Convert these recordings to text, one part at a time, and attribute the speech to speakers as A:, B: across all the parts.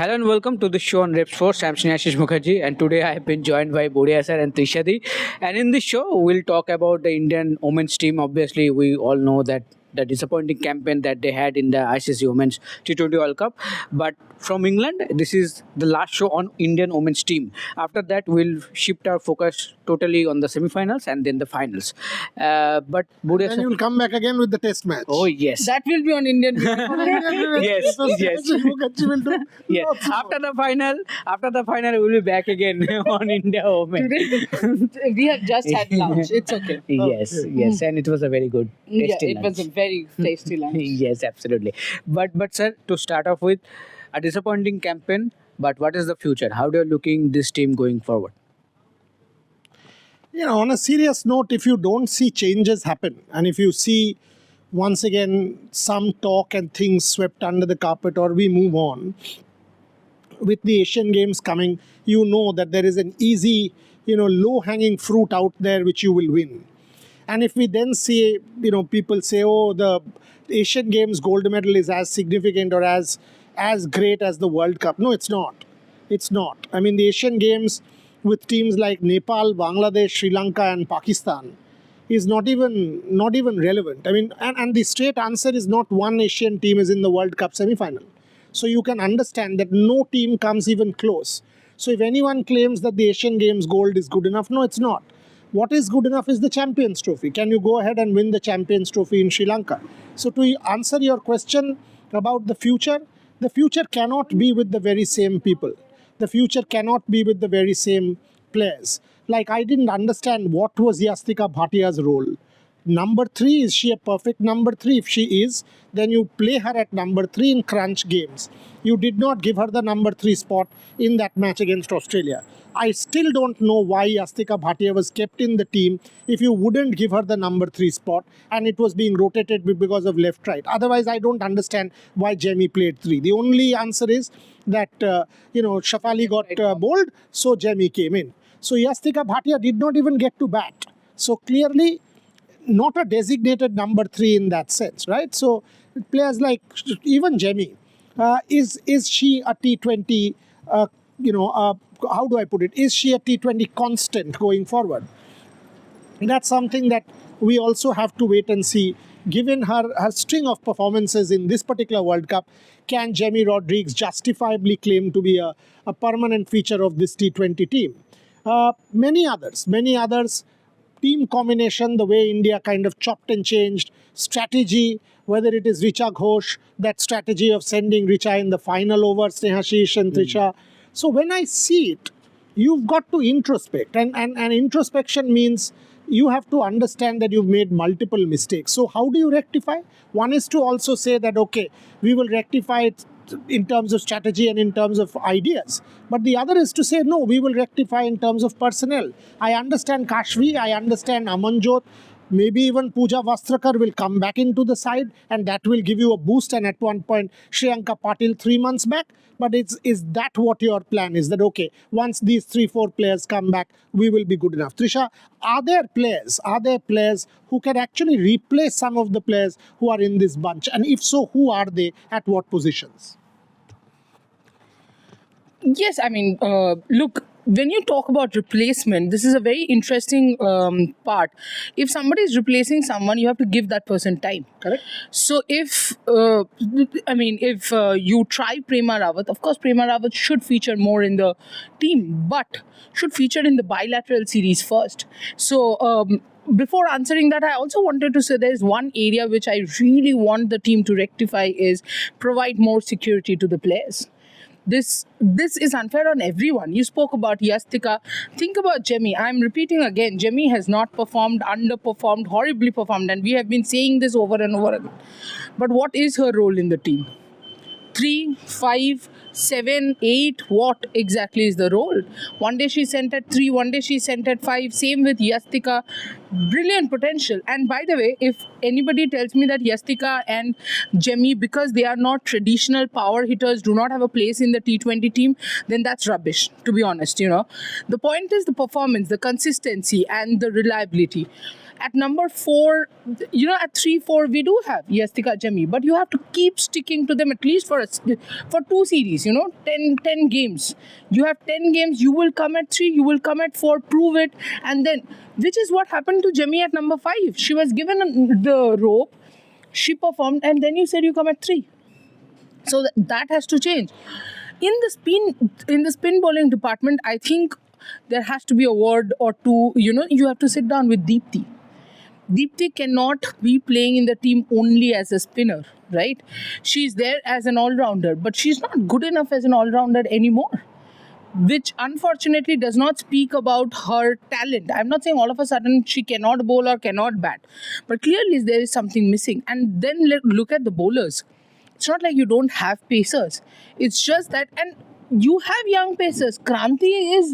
A: Hello and welcome to the show on Revsportz. I'm Snehasis Mukherjee, and today I have been joined by Boria sir and Trisha Di. And in this show, we'll talk about the Indian women's team. Obviously, we all know that the disappointing campaign that they had in the ICC Women's T20 World Cup. But from England, this is the last show on Indian women's team. After that, we'll shift our focus totally on the semi-finals and then the finals. But Boria
B: Then
A: sir,
B: you'll come back again with the test match.
A: oh yes.
C: That will be on Indian.
A: Yes, yes.
B: Mukherjee will do
A: Yeah.
B: lots of
A: After the final, we'll be back again on India Women.
C: Today, we have just had lunch. It's okay.
A: Yes, yes, and it was a very good,
C: Yeah,
A: tasty
C: it was a
A: lunch.
C: very tasty lunch.
A: Yes, absolutely. But sir, to start off with, a disappointing campaign. But what is the future? How do you looking this team going forward?
B: On a serious note, if you don't see changes happen, and if you see once again some talk and things swept under the carpet, or we move on, with the Asian Games coming, you know that there is an easy, low-hanging fruit out there which you will win. And if we then see, people say, oh, the Asian Games gold medal is as significant or as great as the World Cup. No, it's not. It's not. I mean, the Asian Games with teams like Nepal, Bangladesh, Sri Lanka and Pakistan is not even relevant. I mean, and the straight answer is not one Asian team is in the World Cup semi-final. So you can understand that no team comes even close. So if anyone claims that the Asian Games gold is good enough, no, it's not. What is good enough is the Champions Trophy. Can you go ahead and win the Champions Trophy in Sri Lanka? So to answer your question about the future cannot be with the very same people. The future cannot be with the very same players. Like, I didn't understand what was Yastika Bhatia's role. Number 3, is she a perfect number 3? If she is, then you play her at number 3 in crunch games. You did not give her the number 3 spot in that match against Australia. I still don't know why Yastika Bhatia was kept in the team if you wouldn't give her the number 3 spot and it was being rotated because of left-right. Otherwise, I don't understand why Jamie played 3. The only answer is that, Shafali got bowled, so Jamie came in. So Yastika Bhatia did not even get to bat. So clearly, not a designated number 3 in that sense, right? So players like even Jamie, is she a T20? How do I put it? Is she a T20 constant going forward? That's something that we also have to wait and see. Given her string of performances in this particular World Cup, can Jamie Rodrigues justifiably claim to be a permanent feature of this T20 team? Many others. Team combination, the way India kind of chopped and changed, strategy, whether it is Trisha Ghosal, that strategy of sending Richa in the final over Snehasis and Trisha. So when I see it, you've got to introspect. And introspection means you have to understand that you've made multiple mistakes. So how do you rectify? One is to also say that, okay, we will rectify it in terms of strategy and in terms of ideas. But the other is to say, no, we will rectify in terms of personnel. I understand Kashvi, I understand Amanjot, maybe even Pooja Vastrakar will come back into the side and that will give you a boost. And at one point, Shriyanka Patil 3 months back. But is that what your plan is? That, okay, once these 3-4 players come back, we will be good enough? Trisha, are there players who can actually replace some of the players who are in this bunch? And if so, who are they at what positions?
C: Yes, I mean, look, when you talk about replacement, this is a very interesting part. If somebody is replacing someone, you have to give that person time.
B: Correct.
C: So if you try Prema Rawat, of course Prema Rawat should feature more in the team, but should feature in the bilateral series first. So before answering that, I also wanted to say there is one area which I really want the team to rectify is provide more security to the players. This is unfair on everyone. You spoke about Yastika. Think about Jamie. I'm repeating again. Jamie has not performed, underperformed, horribly performed. And we have been saying this over and over again. But what is her role in the team? 3, 5, 7, 8, what exactly is the role? One day she sent at 3, one day she sent at 5. Same with Yastika. Brilliant potential. And by the way, if anybody tells me that Yastika and Jamie, because they are not traditional power hitters, do not have a place in the T20 team, then that's rubbish, to be honest, The point is the performance, the consistency and the reliability. At number 4, at 3-4 we do have Yastika Jami, but you have to keep sticking to them at least for 2 series. 10 games. You have 10 games. You will come at 3. You will come at 4. Prove it, and then which is what happened to Jami at number 5. She was given the rope. She performed, and then you said you come at 3. So that has to change. In the spin bowling department, I think there has to be a word or two. You have to sit down with Deepti. Deepti cannot be playing in the team only as a spinner, right? She's there as an all-rounder, but she's not good enough as an all-rounder anymore, which unfortunately does not speak about her talent. I'm not saying all of a sudden she cannot bowl or cannot bat, but clearly there is something missing. And then look at the bowlers. It's not like you don't have pacers. It's just that, and you have young pacers. Kranti has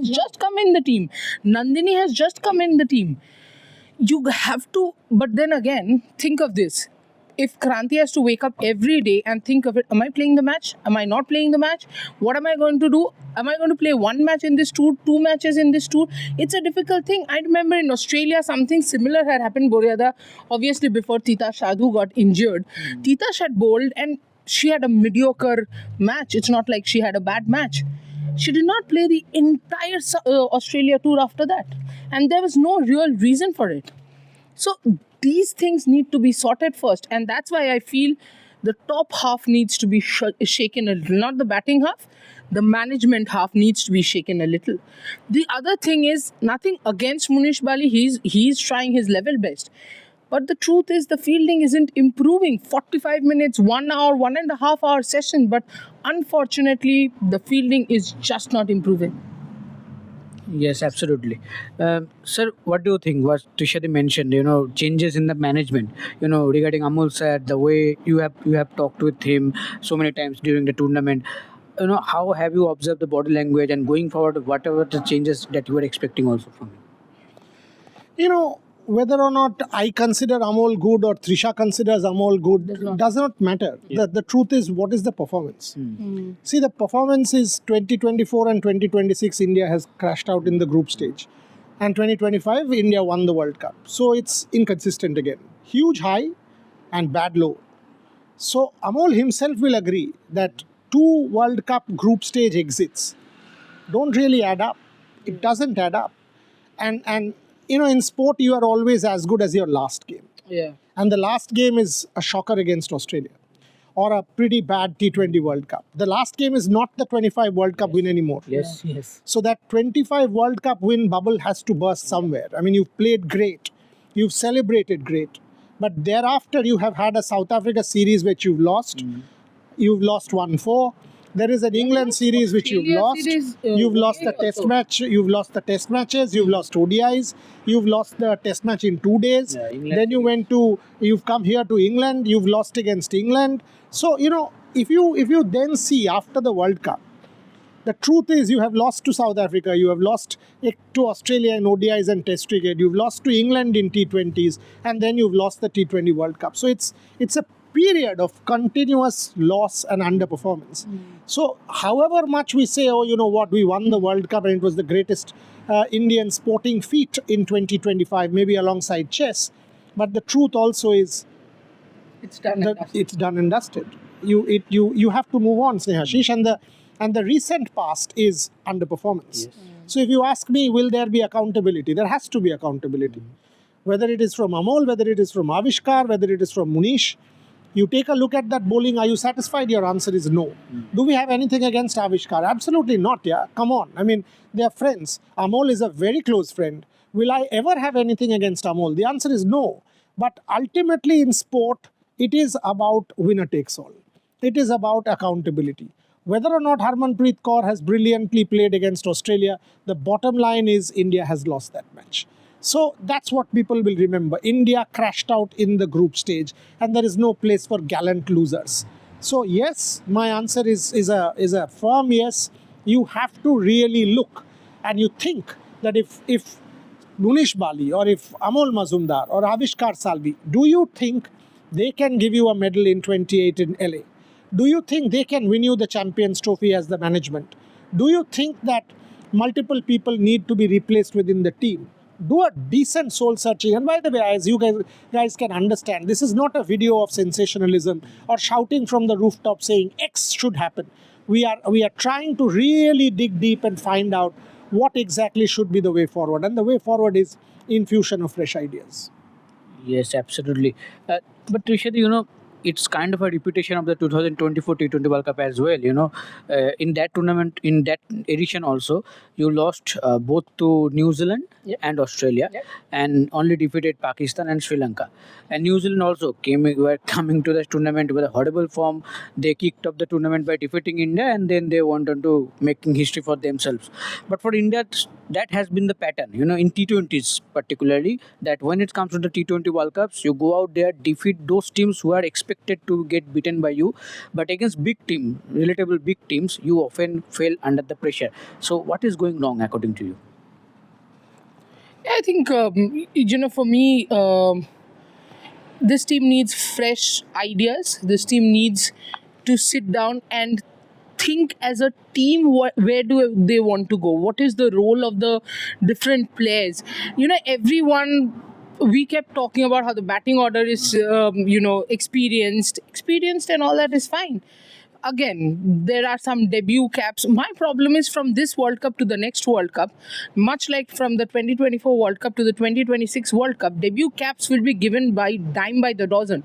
C: just come in the team. Nandini has just come in the team. You have to, but then again, think of this. If Kranti has to wake up every day and think of it, am I playing the match? Am I not playing the match? What am I going to do? Am I going to play 1 match in this tour, 2 matches in this tour? It's a difficult thing. I remember in Australia, something similar had happened, Boria, obviously before Tita Shadhu got injured. Tita had bowled and she had a mediocre match. It's not like she had a bad match. She did not play the entire Australia tour after that. And there was no real reason for it. So these things need to be sorted first. And that's why I feel the top half needs to be shaken a little. Not the batting half. The management half needs to be shaken a little. The other thing is, nothing against Munish Bali. He's trying his level best. But the truth is the fielding isn't improving. 45 minutes, 1 hour, 1.5 hour session. But unfortunately, the fielding is just not improving.
A: Yes, absolutely. Sir, what do you think? What Trisha mentioned, changes in the management, regarding Amol said, the way you have talked with him so many times during the tournament, how have you observed the body language, and going forward, whatever the changes that you were expecting also from him?
B: Whether or not I consider Amol good or Trisha considers Amol good does not matter.
A: Yeah.
B: The truth is, what is the performance? See, the performance is 2024 and 2026, India has crashed out in the group stage. And 2025, India won the World Cup. So it's inconsistent again. Huge high and bad low. So Amol himself will agree that 2 World Cup group stage exits don't really add up. It doesn't add up. And in sport, you are always as good as your last game.
C: Yeah.
B: And the last game is a shocker against Australia or a pretty bad T20 World Cup. The last game is not the 25 World Cup win anymore.
A: Yes.
B: So that 25 World Cup win bubble has to burst somewhere. I mean, you've played great. You've celebrated great. But thereafter, you have had a South Africa series which you've lost. You've lost 1-4. There is an England series which you've lost. You've lost the test match. You've lost the test matches. You've lost ODIs. You've lost the test match in 2 days.
A: Yeah,
B: Then you've come here to England. You've lost against England. So, if you then see after the World Cup, the truth is you have lost to South Africa. You have lost to Australia in ODIs and test cricket. You've lost to England in T20s. And then you've lost the T20 World Cup. So it's a period of continuous loss and underperformance. So however much we say, we won the World Cup and it was the greatest Indian sporting feat in 2025, maybe alongside chess. But the truth also is,
C: It's done and dusted.
B: it's done and dusted. You have to move on, Snehasis, and the recent past is underperformance.
A: Yes.
B: So if you ask me, will there be accountability? There has to be accountability. Whether it is from Amol, whether it is from Avishkar, whether it is from Munish. You take a look at that bowling, are you satisfied? Your answer is no. Do we have anything against Avishkar? Absolutely not, yeah. Come on. I mean, they are friends. Amol is a very close friend. Will I ever have anything against Amol? The answer is no. But ultimately in sport, it is about winner takes all. It is about accountability. Whether or not Harmanpreet Kaur has brilliantly played against Australia, the bottom line is India has lost that match. So that's what people will remember. India crashed out in the group stage and there is no place for gallant losers. So yes, my answer is a firm yes. You have to really look and you think that if Munish Bali or if Amol Majumdar or Avishkar Salvi, do you think they can give you a medal in 28 in LA? Do you think they can win you the Champions Trophy as the management? Do you think that multiple people need to be replaced within the team? do a decent soul searching. And by the way, as you guys can understand, this is not a video of sensationalism or shouting from the rooftop saying X should happen. We are trying to really dig deep and find out what exactly should be the way forward. And the way forward is infusion of fresh ideas.
A: Yes, absolutely. But Trisha, it's kind of a repetition of the 2024 T20 World Cup as well. In that tournament, in that edition also, you lost both to New Zealand and Australia, and only defeated Pakistan and Sri Lanka. And New Zealand also were coming to the tournament with a horrible form. They kicked off the tournament by defeating India, and then they went on to making history for themselves. But for India, that has been the pattern, in T20s particularly, that when it comes to the T20 World Cups, you go out there, defeat those teams who are expected to get beaten by you, but against big team, relatable big teams, you often fail under the pressure. So what is going wrong according to you?
C: I think, for me, this team needs fresh ideas. This team needs to sit down and think as a team where do they want to go, what is the role of the different players. Everyone, we kept talking about how the batting order is experienced and all that is fine. Again, there are some debut caps. My problem is from this World Cup to the next World Cup, much like from the 2024 World Cup to the 2026 World Cup, debut caps will be given by dime by the dozen.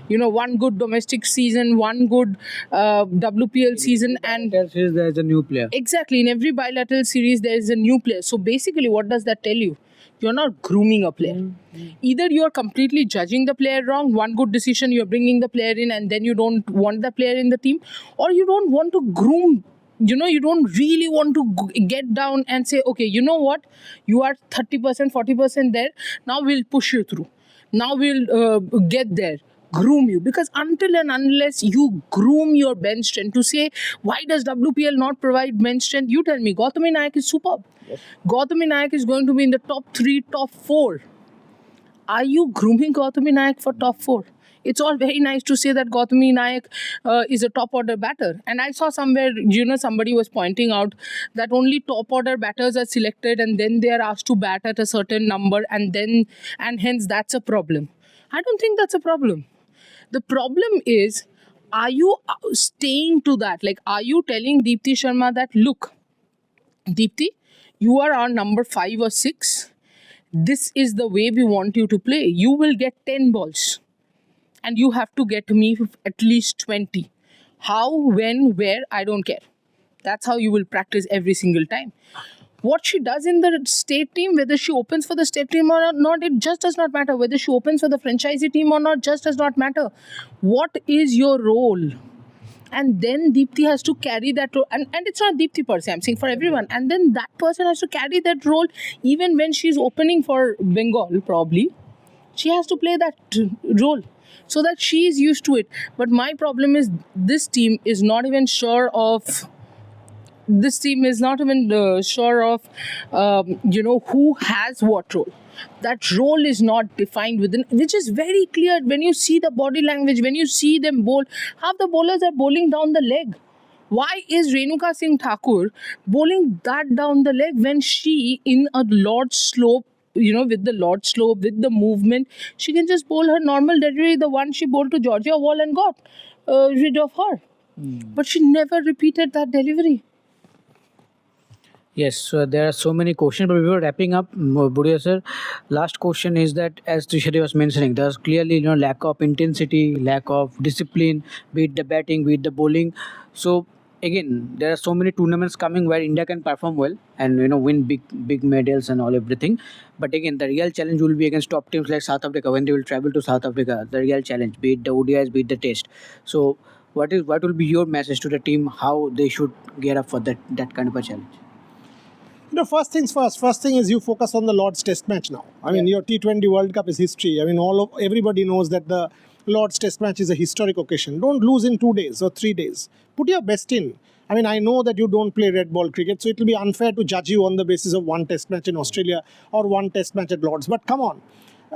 C: One good domestic season, one good WPL season, and
A: There's a new player.
C: Exactly. In every bilateral series, there is a new player. So basically, what does that tell you? You're not grooming a player. Either you're completely judging the player wrong, one good decision, you're bringing the player in and then you don't want the player in the team, or you don't want to groom. You don't really want to get down and say, okay, you know what? You are 30%, 40% there. Now we'll push you through. Now we'll get there. Groom you, because until and unless you groom your bench strength, to say why does WPL not provide bench strength, you tell me. Gautami Nayak is superb. Yes. Gautami Nayak is going to be in the top 3, top 4. Are you grooming Gautami Nayak for top 4? It's all very nice to say that Gautami Nayak is a top order batter, and I saw somewhere somebody was pointing out that only top order batters are selected and then they are asked to bat at a certain number, and hence that's a problem. I don't think that's a problem. The problem is, are you staying to that? Like, are you telling Deepti Sharma that, look, Deepti, you are our number 5 or 6. This is the way we want you to play. You will get 10 balls and you have to get me at least 20. How, when, where, I don't care. That's how you will practice every single time. What she does in the state team, whether she opens for the state team or not, it just does not matter. Whether she opens for the franchisee team or not, just does not matter. What is your role? And then Deepti has to carry that role. And it's not Deepti per se, I'm saying for everyone. And then that person has to carry that role even when she's opening for Bengal, probably. She has to play that role so that she is used to it. But my problem is this team is not even sure of... who has what role. That role is not defined within, which is very clear when you see the body language, when you see them bowl. Half the bowlers are bowling down the leg. Why is Renuka Singh Thakur bowling that down the leg when she, in a Lord slope, with the Lord slope, with the movement, she can just bowl her normal delivery, the one she bowled to Georgia Wall and got rid of her. But she never repeated that delivery.
A: Yes, so there are so many questions, but before wrapping up, Boria sir, last question is that, as Trisha was mentioning, there's clearly lack of intensity, lack of discipline, be it the batting, be it the bowling. So again, there are so many tournaments coming where India can perform well and win big medals and all everything. But again, the real challenge will be against top teams like South Africa when they will travel to South Africa. The real challenge, be it the ODIs, be it the Test. So what will be your message to the team, how they should gear up for that kind of a challenge?
B: First things first. First thing is you focus on the Lord's Test match now. I mean, your T20 World Cup is history. I mean, everybody knows that the Lord's Test match is a historic occasion. Don't lose in 2 days or 3 days. Put your best in. I mean, I know that you don't play red ball cricket, so it will be unfair to judge you on the basis of one Test match in Australia or one Test match at Lord's. But come on.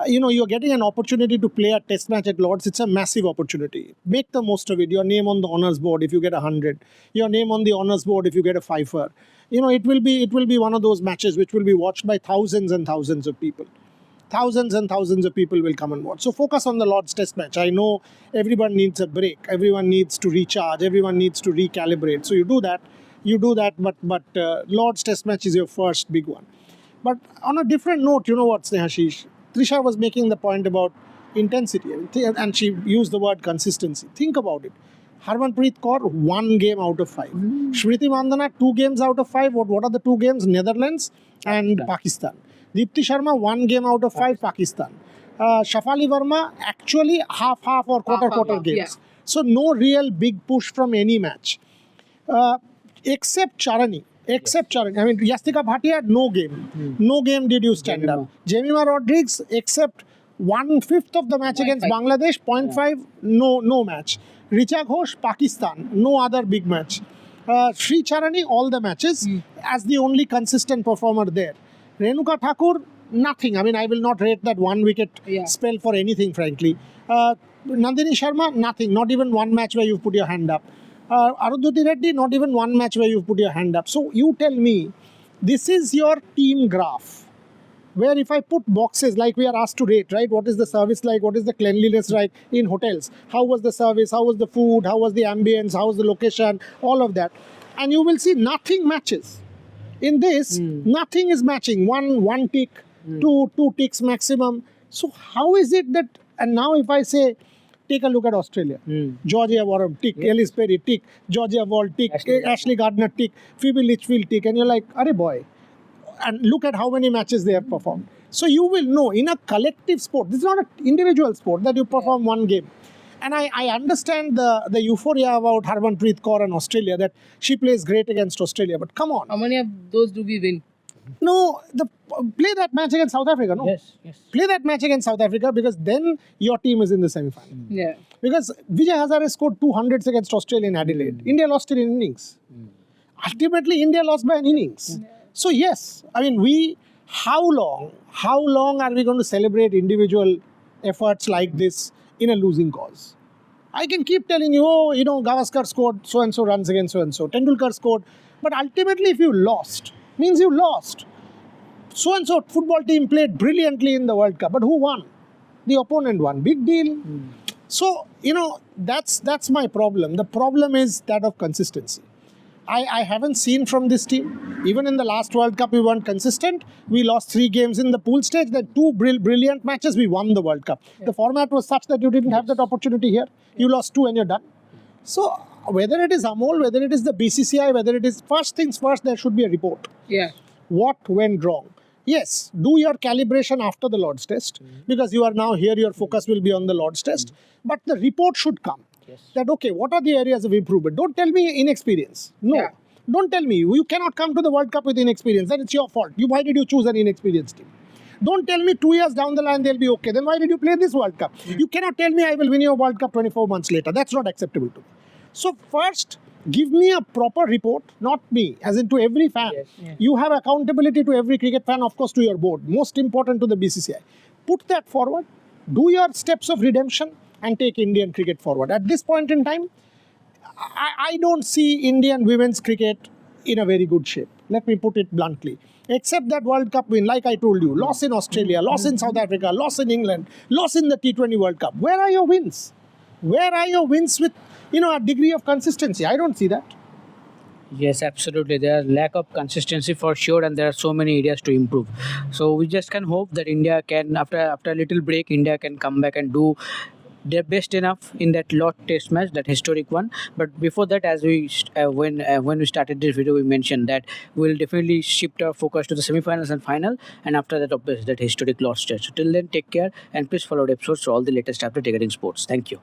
B: you're getting an opportunity to play a test match at Lords. It's a massive opportunity. Make the most of it. Your name on the honours board if you get 100. Your name on the honours board if you get a fifer. It will be one of those matches which will be watched by thousands and thousands of people. Thousands and thousands of people will come and watch. So focus on the Lords Test match. I know everyone needs a break. Everyone needs to recharge. Everyone needs to recalibrate. So you do that. But Lords Test match is your first big one. But on a different note, you know what, Snehasis? Trisha was making the point about intensity, and she used the word consistency. Think about it. Harmanpreet Kaur, 1 game out of 5. Smriti Mandhana, 2 games out of 5. What are the 2 games? Netherlands and Pakistan. Deepti Sharma, 1 game out of 5, Pakistan. Shafali Verma, actually half or quarter games.
C: Yeah.
B: So no real big push from any match. Except Charani. I mean, Yastika Bhatia, no game. No game did you stand up. Jemima Rodriguez, except 1/5 of the match against Bangladesh, 0.5, no match. Richa Ghosh, Pakistan, no other big match. Sri Charani, all the matches, as the only consistent performer there. Renuka Thakur, nothing. I mean, I will not rate that 1 wicket spell for anything, frankly. Nandini Sharma, nothing. Not even 1 match where you've put your hand up. Arundhati Reddy, not even 1 match where you've put your hand up. So you tell me, this is your team graph, where if I put boxes like we are asked to rate, right? What is the service like? What is the cleanliness like in hotels? How was the service? How was the food? How was the ambience? How was the location? All of that. And you will see nothing matches. In this, nothing is matching. One tick, two ticks maximum. So how is it that, and now if I say, take a look at Australia. Georgia Warren, tick. Ellis Perry, tick. Georgia Wall, tick. Ashley Gardner, tick. Phoebe Litchfield, tick. And you're like, arey boy. And look at how many matches they have performed. So you will know, in a collective sport, this is not an individual sport that you perform 1 game. And I understand the euphoria about Harmanpreet Kaur and Australia, that she plays great against Australia. But come on.
C: How many of those do we win?
B: No, play that match against South Africa, no?
A: Yes.
B: Play that match against South Africa, because then your team is in the semi-final.
C: Yeah.
B: Because Vijay Hazare scored 200s against Australia in Adelaide. India lost it in innings. Ultimately, India lost by an innings. So yes, I mean, how long are we going to celebrate individual efforts like this in a losing cause? I can keep telling you, Gavaskar scored so-and-so runs against so-and-so. Tendulkar scored. But ultimately, if you lost, means you lost. So-and-so football team played brilliantly in the World Cup. But who won? The opponent won. Big deal. So, that's my problem. The problem is that of consistency. I haven't seen from this team. Even in the last World Cup, we weren't consistent. We lost 3 games in the pool stage. Then 2 brilliant matches, we won the World Cup. The format was such that you didn't have that opportunity here. You lost 2 and you're done. So whether it is Amol, whether it is the BCCI, whether it is, first things first, there should be a report.
C: Yeah.
B: What went wrong? Yes, do your calibration after the Lord's Test, because you are now here, your focus will be on the Lord's Test. But the report should come. That, okay, what are the areas of improvement? Don't tell me inexperience. No.
C: Yeah.
B: Don't tell me. You cannot come to the World Cup with inexperience. Then it's your fault. Why did you choose an inexperienced team? Don't tell me 2 years down the line they'll be okay. Then why did you play this World Cup? You cannot tell me I will win your World Cup 24 months later. That's not acceptable to me. So first, give me a proper report, not me, as in to every fan. You have accountability to every cricket fan, of course, to your board. Most important to the BCCI. Put that forward. Do your steps of redemption and take Indian cricket forward. At this point in time, I don't see Indian women's cricket in a very good shape. Let me put it bluntly. Except that World Cup win, like I told you, loss in Australia, loss in South Africa, loss in England, loss in the T20 World Cup. Where are your wins? Where are your wins with, a degree of consistency? I don't see that.
A: Yes, absolutely. There are lack of consistency for sure, and there are so many areas to improve. So we just can hope that India can, after a little break, India can come back and do their best enough in that Lord Test match, that historic one. But before that, as we when we started this video, we mentioned that we'll definitely shift our focus to the semi-finals and final, and after that, obviously, that historic Lord's Test. So till then, take care, and please follow Revsportz for all the latest update regarding sports. Thank you.